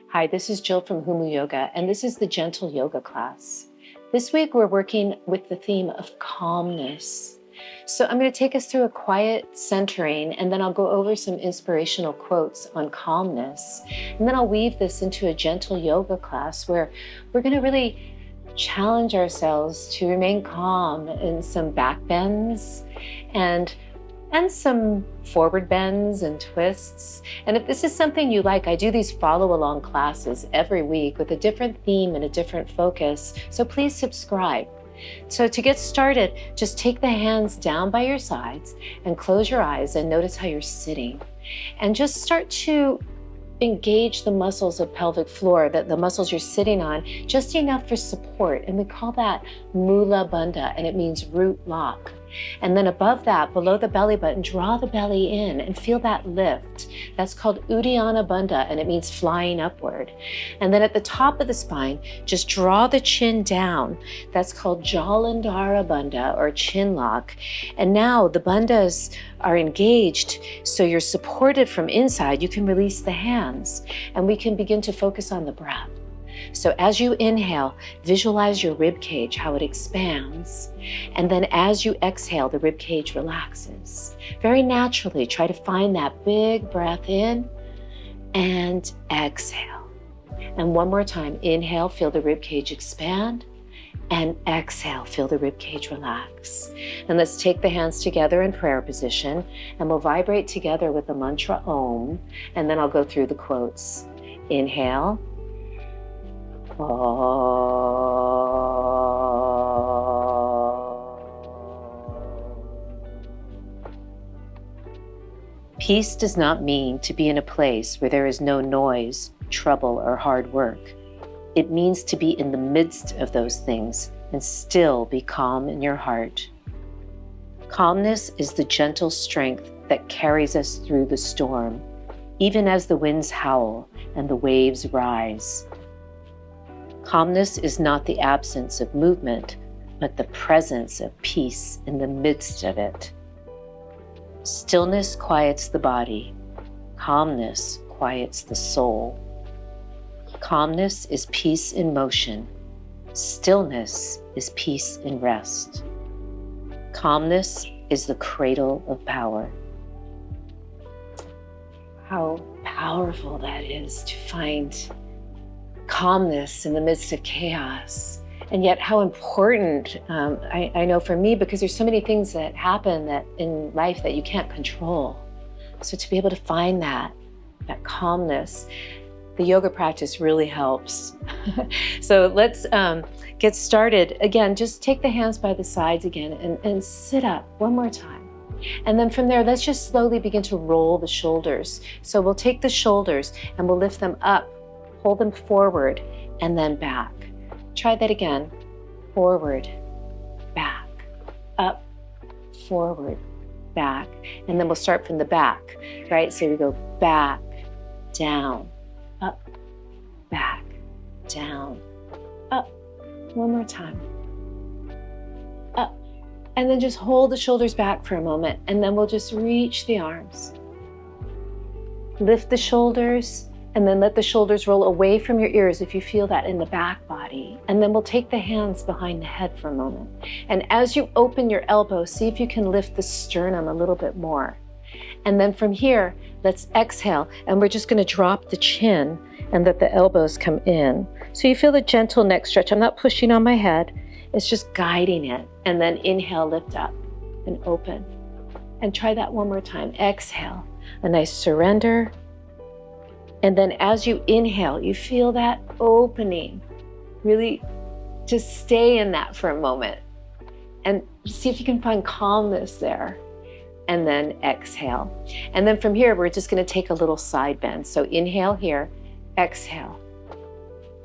Hi, this is Jill from Humu Yoga, and this is the Gentle Yoga class. This week, we're working with the theme of calmness. So I'm going to take us through a quiet centering, and then I'll go over some inspirational quotes on calmness. And then I'll weave this into a gentle yoga class where we're going to really challenge ourselves to remain calm in some back bends and some forward bends and twists. And if this is something you like, I do these follow-along classes every week with a different theme and a different focus. So please subscribe. So to get started, just take the hands down by your sides and close your eyes and notice how you're sitting. And just start to engage the muscles of pelvic floor, the muscles you're sitting on, just enough for support. And we call that Mula Bandha, and it means root lock. And then above that, below the belly button, draw the belly in and feel that lift. That's called Uddiyana Bandha, and it means flying upward. And then at the top of the spine, just draw the chin down. That's called Jalandhara Bandha, or chin lock. And now the bandhas are engaged, so you're supported from inside. You can release the hands, and we can begin to focus on the breath. So as you inhale, visualize your rib cage, how it expands. And then as you exhale, the rib cage relaxes. Very naturally, try to find that big breath in and exhale. And one more time, inhale, feel the rib cage expand. And exhale, feel the rib cage relax. And let's take the hands together in prayer position, and we'll vibrate together with the mantra Om. And then I'll go through the quotes. Inhale. Peace does not mean to be in a place where there is no noise, trouble, or hard work. It means to be in the midst of those things and still be calm in your heart. Calmness is the gentle strength that carries us through the storm, even as the winds howl and the waves rise. Calmness is not the absence of movement, but the presence of peace in the midst of it. Stillness quiets the body. Calmness quiets the soul. Calmness is peace in motion. Stillness is peace in rest. Calmness is the cradle of power. How powerful that is to find calmness in the midst of chaos. And yet how important, I know for me, because there's so many things that happen that in life that you can't control. So to be able to find that calmness, the yoga practice really helps. So let's get started. Again, just take the hands by the sides again and sit up one more time. And then from there, let's just slowly begin to roll the shoulders. So we'll take the shoulders and we'll lift them up, hold them forward, and then back. Try that again. Forward, back, up, forward, back. And then we'll start from the back, right? So we go back, down, up, back, down, up. One more time. Up. And then just hold the shoulders back for a moment, and then we'll just reach the arms. Lift the shoulders, and then let the shoulders roll away from your ears if you feel that in the back body. And then we'll take the hands behind the head for a moment. And as you open your elbows, see if you can lift the sternum a little bit more. And then from here, let's exhale, and we're just going to drop the chin and let the elbows come in. So you feel the gentle neck stretch. I'm not pushing on my head. It's just guiding it. And then inhale, lift up and open. And try that one more time. Exhale, a nice surrender. And then as you inhale, you feel that opening. Really just stay in that for a moment and see if you can find calmness there. And then exhale. And then from here, we're just going to take a little side bend. So inhale here, exhale,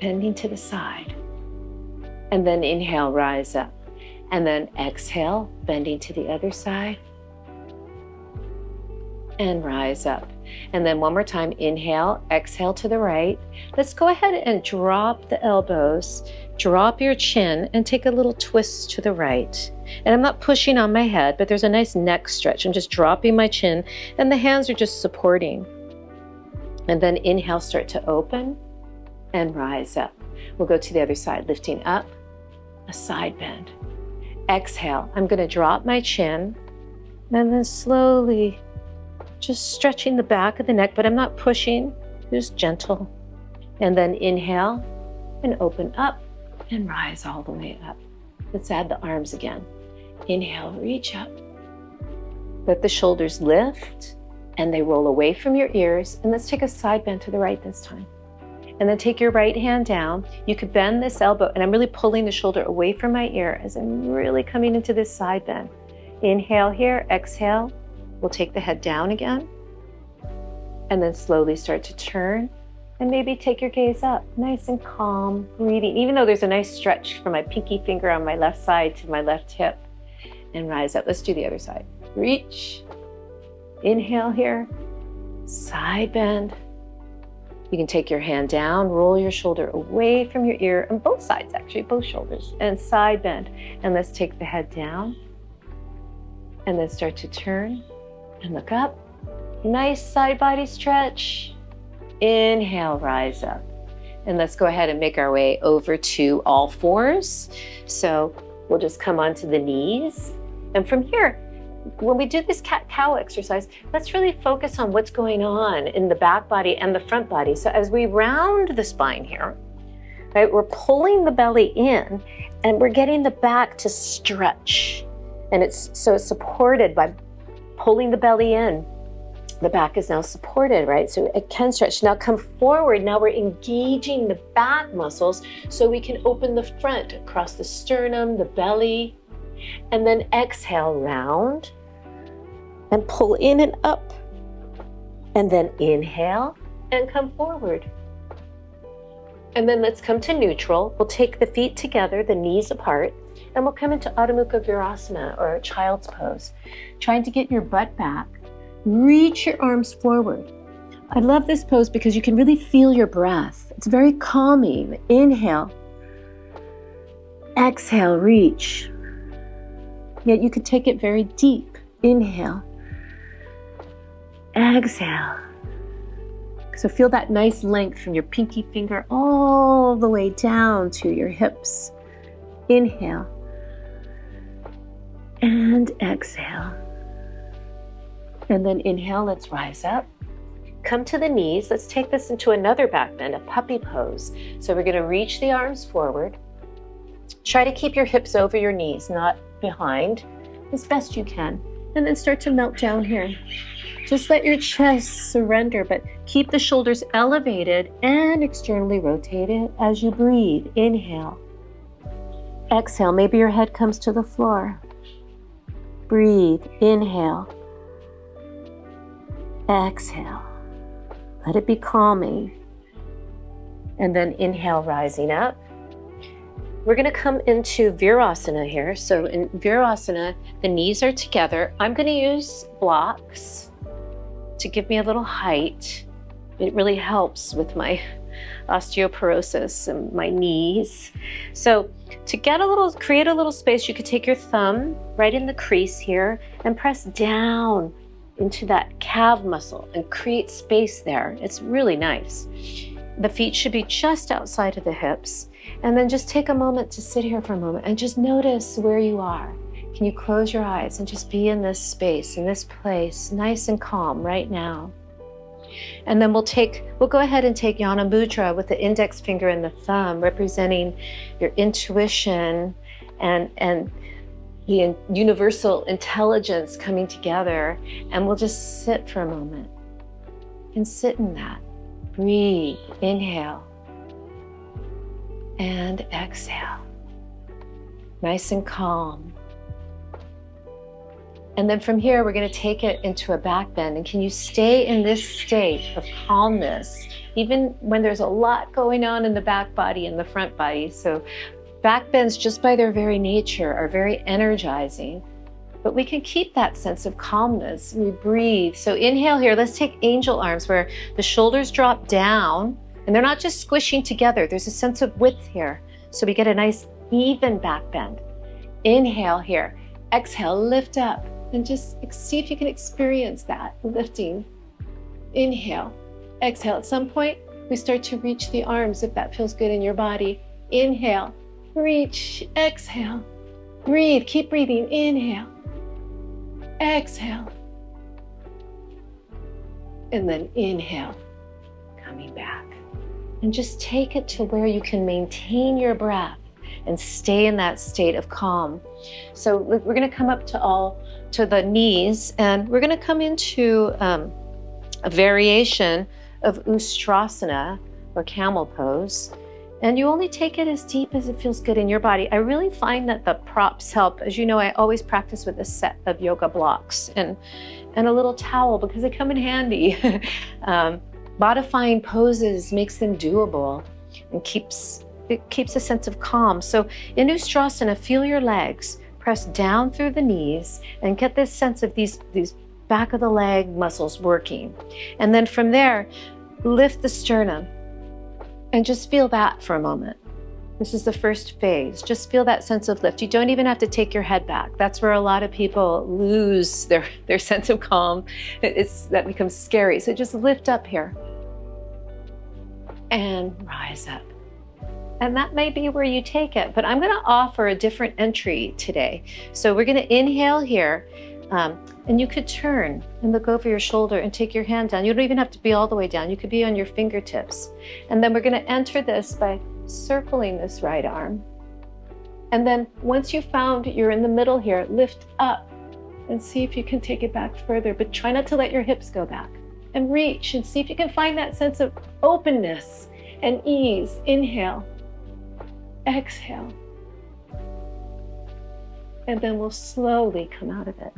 bending to the side. And then inhale, rise up. And then exhale, bending to the other side. And rise up. And then one more time, inhale, exhale to the right. Let's go ahead and drop the elbows, drop your chin, and take a little twist to the right. And I'm not pushing on my head, but there's a nice neck stretch. I'm just dropping my chin, and the hands are just supporting. And then inhale, start to open. and rise up. We'll go to the other side, lifting up, a side bend. Exhale, I'm gonna drop my chin and then slowly just stretching the back of the neck, but I'm not pushing, just gentle. And then inhale and open up and rise all the way up. Let's add the arms again. Inhale, reach up. Let the shoulders lift and they roll away from your ears. And let's take a side bend to the right this time. And then take your right hand down. You could bend this elbow, and I'm really pulling the shoulder away from my ear as I'm really coming into this side bend. Inhale here, exhale. We'll take the head down again. And then slowly start to turn. And maybe take your gaze up, nice and calm, breathing, even though there's a nice stretch from my pinky finger on my left side to my left hip. And rise up. Let's do the other side. Reach. Inhale here. Side bend. You can take your hand down, roll your shoulder away from your ear, on both sides actually, both shoulders, and side bend. And let's take the head down. And then start to turn and look up. Nice side body stretch. Inhale, rise up. And let's go ahead and make our way over to all fours. So we'll just come onto the knees. And from here, when we do this cat-cow exercise, let's really focus on what's going on in the back body and the front body. So as we round the spine here, right, we're pulling the belly in and we're getting the back to stretch. And it's supported by pulling the belly in. The back is now supported, right? So it can stretch. Now come forward. Now we're engaging the back muscles so we can open the front across the sternum, the belly, and then exhale, round and pull in and up. And then inhale and come forward. And then let's come to neutral. We'll take the feet together, the knees apart, and we'll come into Adho Mukha Virasana, or child's pose. Trying to get your butt back. Reach your arms forward. I love this pose because you can really feel your breath. It's very calming. Inhale. Exhale, reach. Yet you could take it very deep. Inhale. Exhale. So feel that nice length from your pinky finger all the way down to your hips. Inhale. And exhale. And then inhale, let's rise up. Come to the knees. Let's take this into another back bend, a puppy pose. So we're going to reach the arms forward. Try to keep your hips over your knees, not behind, as best you can. And then start to melt down here. Just let your chest surrender, but keep the shoulders elevated and externally rotated as you breathe. Inhale. Exhale. Maybe your head comes to the floor. Breathe. Inhale. Exhale. Let it be calming. And then inhale, rising up. We're going to come into Virasana here. So in Virasana, the knees are together. I'm going to use blocks to give me a little height. It really helps with my osteoporosis and my knees. So to create a little space, you could take your thumb right in the crease here and press down into that calf muscle and create space there. It's really nice. The feet should be just outside of the hips. And then just take a moment to sit here for a moment and just notice where you are. Can you close your eyes and just be in this space, in this place, nice and calm right now? And then we'll go ahead and take Yana Mudra with the index finger and the thumb, representing your intuition and the universal intelligence coming together. And we'll just sit for a moment and sit in that. Breathe, inhale, and exhale. Nice and calm. And then from here, we're going to take it into a back bend. And can you stay in this state of calmness, even when there's a lot going on in the back body and the front body? So back bends, just by their very nature, are very energizing. But we can keep that sense of calmness. We breathe. So inhale here. Let's take angel arms, where the shoulders drop down. And they're not just squishing together. There's a sense of width here. So we get a nice even back bend. Inhale here. Exhale, lift up. And just see if you can experience that lifting. Inhale. Exhale. At some point, we start to reach the arms if that feels good in your body. Inhale, reach, exhale, breathe, keep breathing, inhale, exhale, and then inhale, coming back. And just take it to where you can maintain your breath and stay in that state of calm. So we're gonna come up to the knees, and we're gonna come into a variation of Ustrasana, or camel pose. And you only take it as deep as it feels good in your body. I really find that the props help. As you know, I always practice with a set of yoga blocks and a little towel because they come in handy. Modifying poses makes them doable and it keeps a sense of calm. So in Ustrasana, feel your legs, press down through the knees and get this sense of these back of the leg muscles working. And then from there, lift the sternum and just feel that for a moment. This is the first phase. Just feel that sense of lift. You don't even have to take your head back. That's where a lot of people lose their sense of calm. That becomes scary. So just lift up here and rise up. And that may be where you take it, but I'm gonna offer a different entry today. So we're gonna inhale here, and you could turn and look over your shoulder and take your hand down. You don't even have to be all the way down. You could be on your fingertips. And then we're gonna enter this by circling this right arm. And then once you found you're in the middle here, lift up and see if you can take it back further, but try not to let your hips go back. And reach and see if you can find that sense of openness and ease. Inhale, exhale. And then we'll slowly come out of it.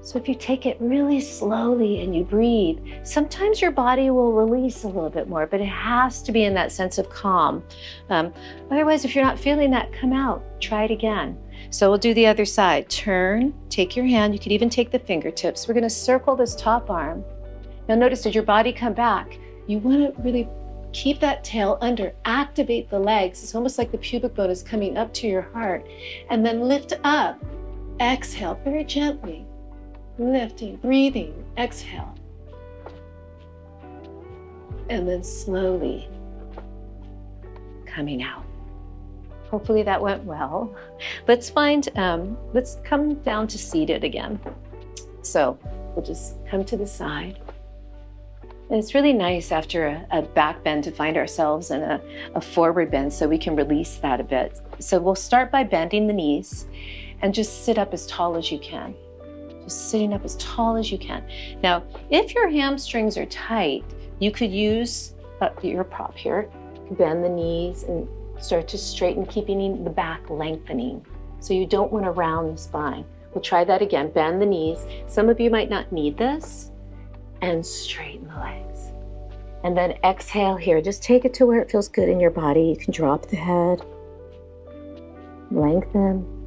So if you take it really slowly and you breathe, sometimes your body will release a little bit more, but it has to be in that sense of calm. Otherwise, if you're not feeling that, come out, try it again. So we'll do the other side. Turn, take your hand, you could even take the fingertips. We're gonna circle this top arm. Now notice, as your body come back, you wanna really keep that tail under, activate the legs. It's almost like the pubic bone is coming up to your heart. And then lift up, exhale very gently. Lifting, breathing, exhale. And then slowly coming out. Hopefully that went well. Let's come down to seated again. So we'll just come to the side. And it's really nice after a back bend to find ourselves in a forward bend so we can release that a bit. So we'll start by bending the knees and just sit up as tall as you can. Just sitting up as tall as you can. Now, if your hamstrings are tight, you could use your prop here, bend the knees and start to straighten, keeping the back lengthening. So you don't want to round the spine. We'll try that again. Bend the knees. Some of you might not need this. And straighten the legs. And then exhale here. Just take it to where it feels good in your body. You can drop the head. Lengthen.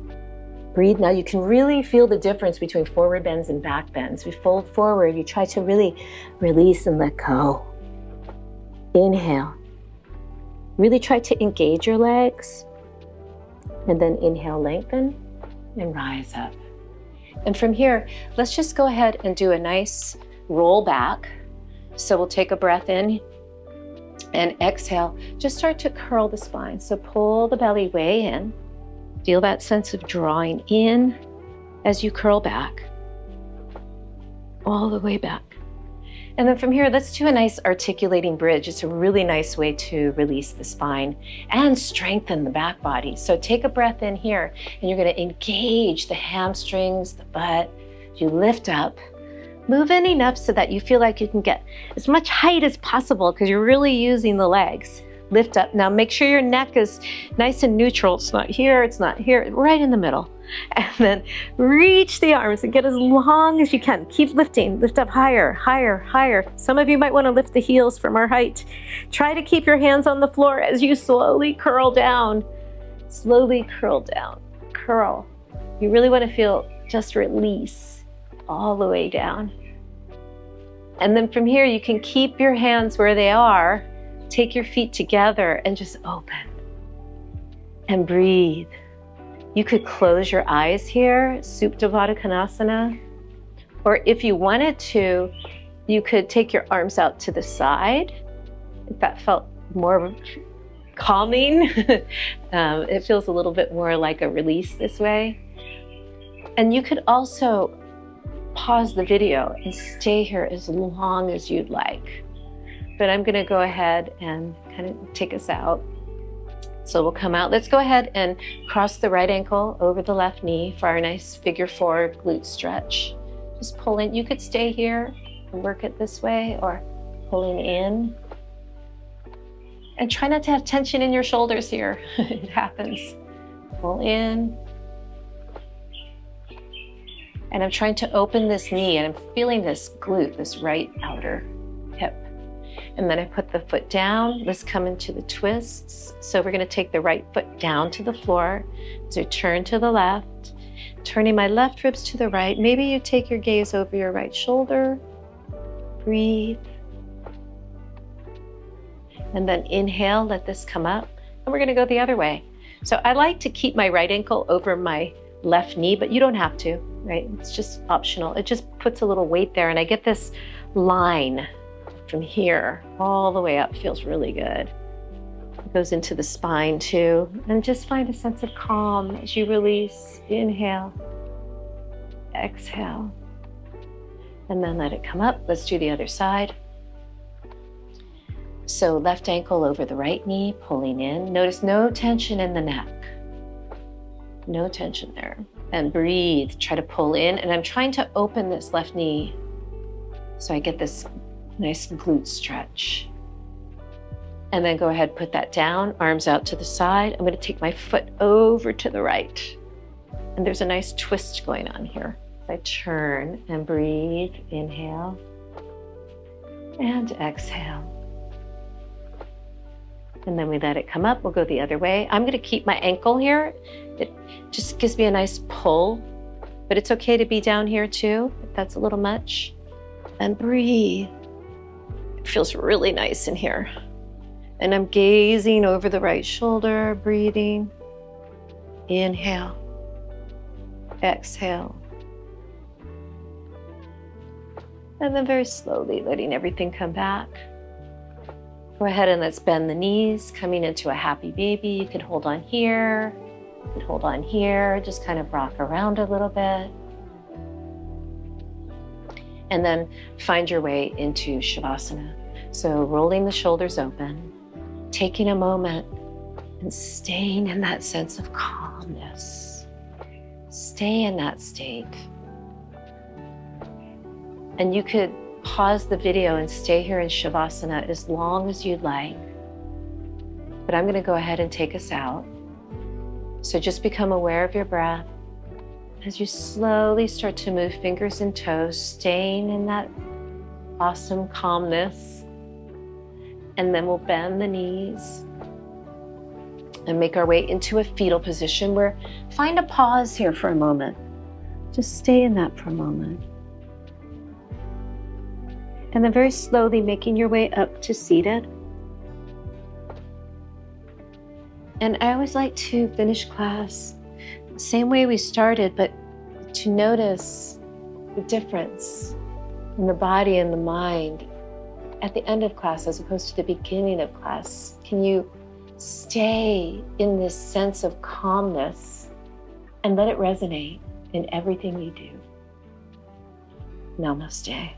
Breathe. Now you can really feel the difference between forward bends and back bends. We fold forward, you try to really release and let go. Inhale. Really try to engage your legs. And then inhale, lengthen, and rise up. And from here, let's just go ahead and do a nice roll back. So we'll take a breath in and exhale. Just start to curl the spine. So pull the belly way in. Feel that sense of drawing in as you curl back, all the way back. And then from here, let's do a nice articulating bridge. It's a really nice way to release the spine and strengthen the back body. So take a breath in here, and you're gonna engage the hamstrings, the butt. You lift up, move in enough so that you feel like you can get as much height as possible because you're really using the legs. Lift up. Now make sure your neck is nice and neutral. It's not here, it's not here, right in the middle. And then reach the arms and get as long as you can. Keep lifting, lift up higher, higher, higher. Some of you might want to lift the heels from our height. Try to keep your hands on the floor as you slowly curl down. Slowly curl down, curl. You really want to feel just release all the way down. And then from here, you can keep your hands where they are. Take your feet together and just open and breathe. You could close your eyes here, Supta Konasana, or if you wanted to, you could take your arms out to the side That felt more calming. It feels a little bit more like a release this way. And you could also pause the video and stay here as long as you'd like. But I'm gonna go ahead and kind of take us out. So we'll come out. Let's go ahead and cross the right ankle over the left knee for our nice figure 4 glute stretch. Just pull in. You could stay here and work it this way, or pulling in. And try not to have tension in your shoulders here. It happens. Pull in. And I'm trying to open this knee, and I'm feeling this glute, this right outer hip. And then I put the foot down. Let's come into the twists. So we're gonna take the right foot down to the floor. So turn to the left, turning my left ribs to the right. Maybe you take your gaze over your right shoulder. Breathe. And then inhale, let this come up. And we're gonna go the other way. So I like to keep my right ankle over my left knee, but you don't have to, right? It's just optional. It just puts a little weight there, and I get this line from here all the way up. Feels really good. It goes into the spine too. And just find a sense of calm as you release. Inhale, exhale, and then let it come up. Let's do the other side. So left ankle over the right knee, pulling in. Notice no tension in the neck. No tension there. And breathe, try to pull in. And I'm trying to open this left knee so I get this nice glute stretch. And then go ahead, put that down, arms out to the side. I'm gonna take my foot over to the right. And there's a nice twist going on here. I turn and breathe, inhale, and exhale. And then we let it come up. We'll go the other way. I'm gonna keep my ankle here. It just gives me a nice pull, but it's okay to be down here too, if that's a little much. And breathe. It feels really nice in here. And I'm gazing over the right shoulder, breathing. Inhale, exhale. And then very slowly letting everything come back. Go ahead and let's bend the knees, coming into a happy baby. You could hold on here, you could hold on here, just kind of rock around a little bit. And then find your way into Shavasana. So rolling the shoulders open, taking a moment and staying in that sense of calmness. Stay in that state. And you could pause the video and stay here in Shavasana as long as you'd like. But I'm gonna go ahead and take us out. So just become aware of your breath as you slowly start to move fingers and toes, staying in that awesome calmness. And then we'll bend the knees and make our way into a fetal position where find a pause here for a moment. Just stay in that for a moment. And then very slowly making your way up to seated. And I always like to finish class the same way we started, but to notice the difference in the body and the mind at the end of class as opposed to the beginning of class. Can you stay in this sense of calmness and let it resonate in everything you do? Namaste.